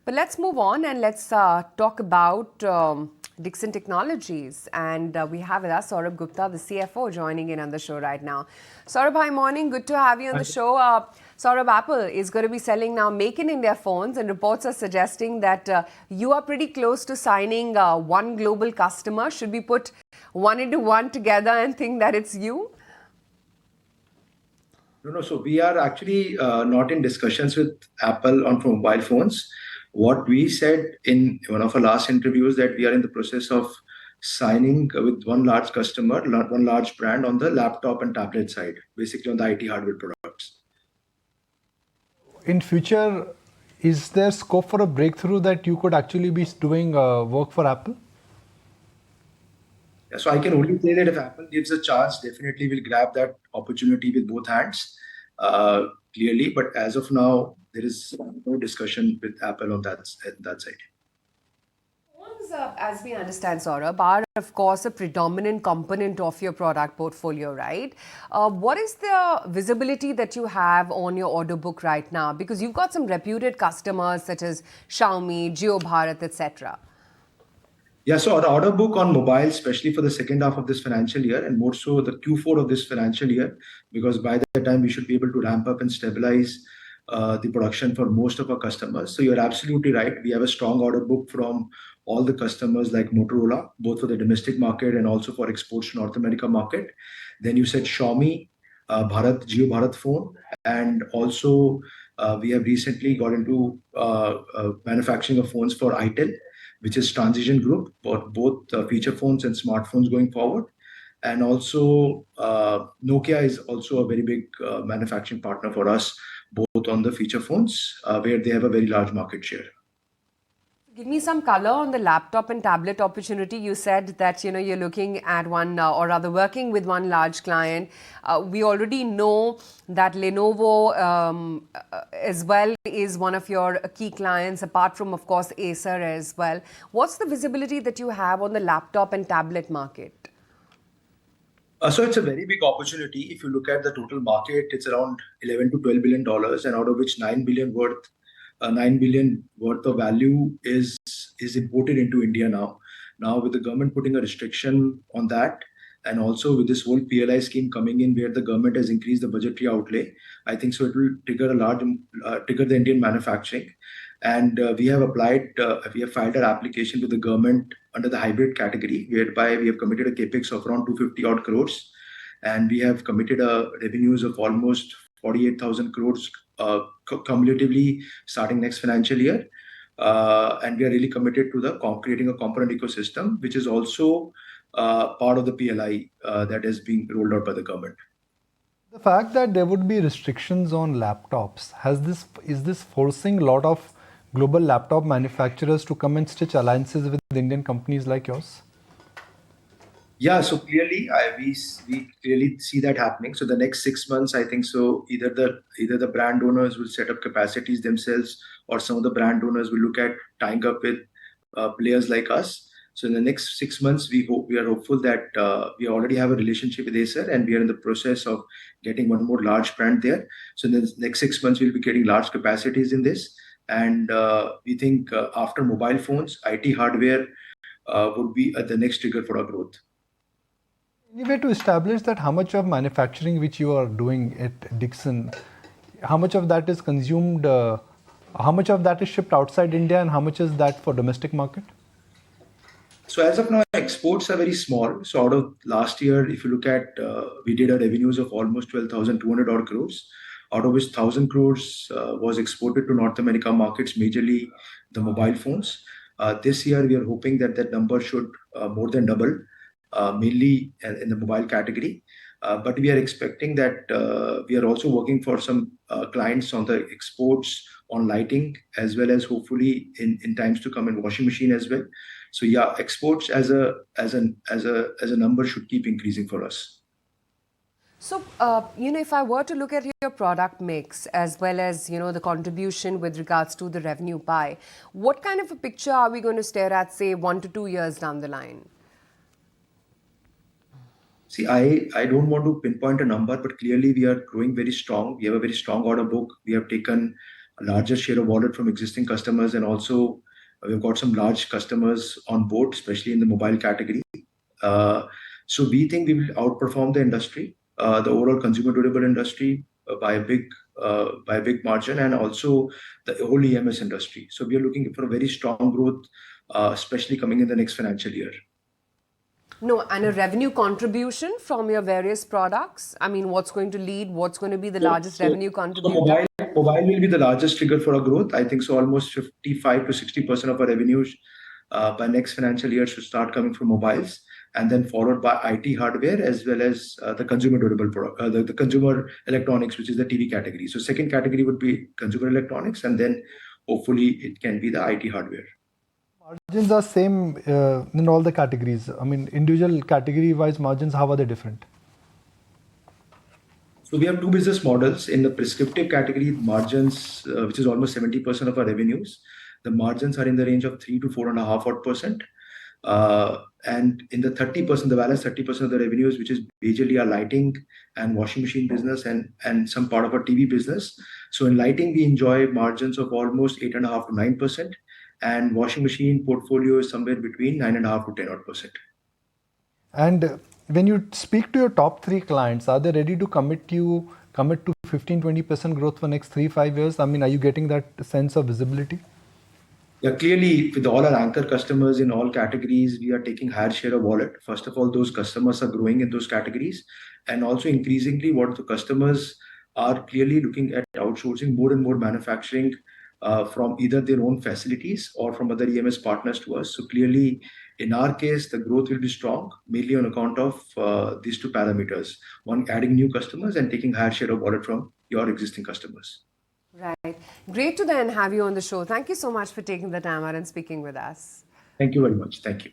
But let's move on and let's talk about Dixon Technologies. And we have with us Saurabh Gupta, the CFO, joining in on the show right now. Saurabh, hi, morning. Good to have you on the show. Saurabh, Apple is going to be selling now Make in India phones, and reports are suggesting that you are pretty close to signing one global customer. Should we put one into one together and think that it's you? No. So we are actually not in discussions with Apple on for mobile phones. What we said in one of our last interviews that we are in the process of signing with one large customer, one large brand on the laptop and tablet side, basically on the IT hardware products. In future, is there scope for a breakthrough that you could actually be doing work for Apple? Yeah, so I can only say that if Apple gives a chance, definitely we'll grab that opportunity with both hands, clearly. But as of now, there is no discussion with Apple on that side. Phones, as we understand, Saurabh, are of course a predominant component of your product portfolio, right? What is the visibility that you have on your order book right now? Because you've got some reputed customers such as Xiaomi, JioBharat, etc. Yeah, so our order book on mobile, especially for the second half of this financial year, and more so the Q4 of this financial year, because by that time we should be able to ramp up and stabilize the production for most of our customers. So you're absolutely right. We have a strong order book from all the customers like Motorola, both for the domestic market and also for exports to North America market. Then you said Xiaomi, JioBharat phone, and also we have recently got into manufacturing of phones for ITEL, which is Transition Group, for both feature phones and smartphones going forward. And also Nokia is also a very big manufacturing partner for us, both on the feature phones, where they have a very large market share. Give me some color on the laptop and tablet opportunity. You said that you're looking at one, or rather working with one large client. We already know that Lenovo as well is one of your key clients, apart from, of course, Acer as well. What's the visibility that you have on the laptop and tablet market? So it's a very big opportunity. If you look at the total market, it's around $11 to $12 billion, and out of which $9 billion worth of value is imported into India now. Now, with the government putting a restriction on that, and also with this whole PLI scheme coming in, where the government has increased the budgetary outlay, I think so it will trigger the Indian manufacturing. And we have filed our application with the government under the hybrid category, whereby we have committed a capex of around 250 odd crores, and we have committed revenues of almost 48,000 crores cumulatively starting next financial year. And we are really committed to creating a component ecosystem, which is also part of the PLI that is being rolled out by the government. The fact that there would be restrictions on laptops, is this forcing a lot of global laptop manufacturers to come and stitch alliances with Indian companies like yours? Yeah, so clearly we clearly see that happening. So the next 6 months, I think so either the brand owners will set up capacities themselves, or some of the brand owners will look at tying up with players like us. So in the next 6 months, we are hopeful that we already have a relationship with Acer, and we are in the process of getting one more large brand there. So in the next 6 months, we'll be getting large capacities in this. And we think after mobile phones, IT hardware would be the next trigger for our growth. Any way to establish that how much of manufacturing which you are doing at Dixon, how much of that is consumed, how much of that is shipped outside India, and how much is that for domestic market? So as of now, exports are very small. So out of last year, if you look at, we did a revenues of almost 12,200 odd crores, out of which 1,000 crores was exported to North America markets, majorly the mobile phones. This year, we are hoping that that number should more than double, mainly in the mobile category. But we are expecting that we are also working for some clients on the exports on lighting, as well as hopefully in times to come in washing machine as well. So yeah, exports as a number should keep increasing for us. So, if I were to look at your product mix as well as, the contribution with regards to the revenue pie, what kind of a picture are we going to stare at, say, 1 to 2 years down the line? See, I don't want to pinpoint a number, but clearly we are growing very strong. We have a very strong order book. We have taken a larger share of wallet from existing customers, and also we've got some large customers on board, especially in the mobile category. So we think we will outperform the industry, the overall consumer durable industry, by a big margin, and also the whole EMS industry. So we are looking for a very strong growth, especially coming in the next financial year. No, and a revenue contribution from your various products? I mean, what's going to lead? What's going to be the largest revenue contributor? Mobile will be the largest trigger for our growth. I think so almost 55 to 60% of our revenues by next financial year should start coming from mobiles, and then followed by IT hardware, as well as the consumer durable product, the consumer electronics, which is the TV category. So second category would be consumer electronics, and then hopefully it can be the IT hardware. Margins are same in all the categories. I mean, individual category-wise margins, how are they different? So we have two business models. In the prescriptive category, margins, which is almost 70% of our revenues, the margins are in the range of 3 to 4.5%. And in the 30%, the balance 30% of the revenues, which is majorly our lighting and washing machine business, and some part of our TV business. So in lighting, we enjoy margins of almost 8.5 to 9%, and washing machine portfolio is somewhere between 9.5 to 10%. And when you speak to your top 3 clients, are they ready to commit to 15-20% growth for next 3-5 years? I mean, are you getting that sense of visibility? Yeah, clearly, with all our anchor customers in all categories, we are taking higher share of wallet. First of all, those customers are growing in those categories, and also increasingly, what the customers are clearly looking at outsourcing more and more manufacturing from either their own facilities or from other EMS partners to us. So clearly, in our case, the growth will be strong, mainly on account of these two parameters: one, adding new customers, and taking higher share of wallet from your existing customers. Right. Great to then have you on the show. Thank you so much for taking the time out and speaking with us. Thank you very much. Thank you.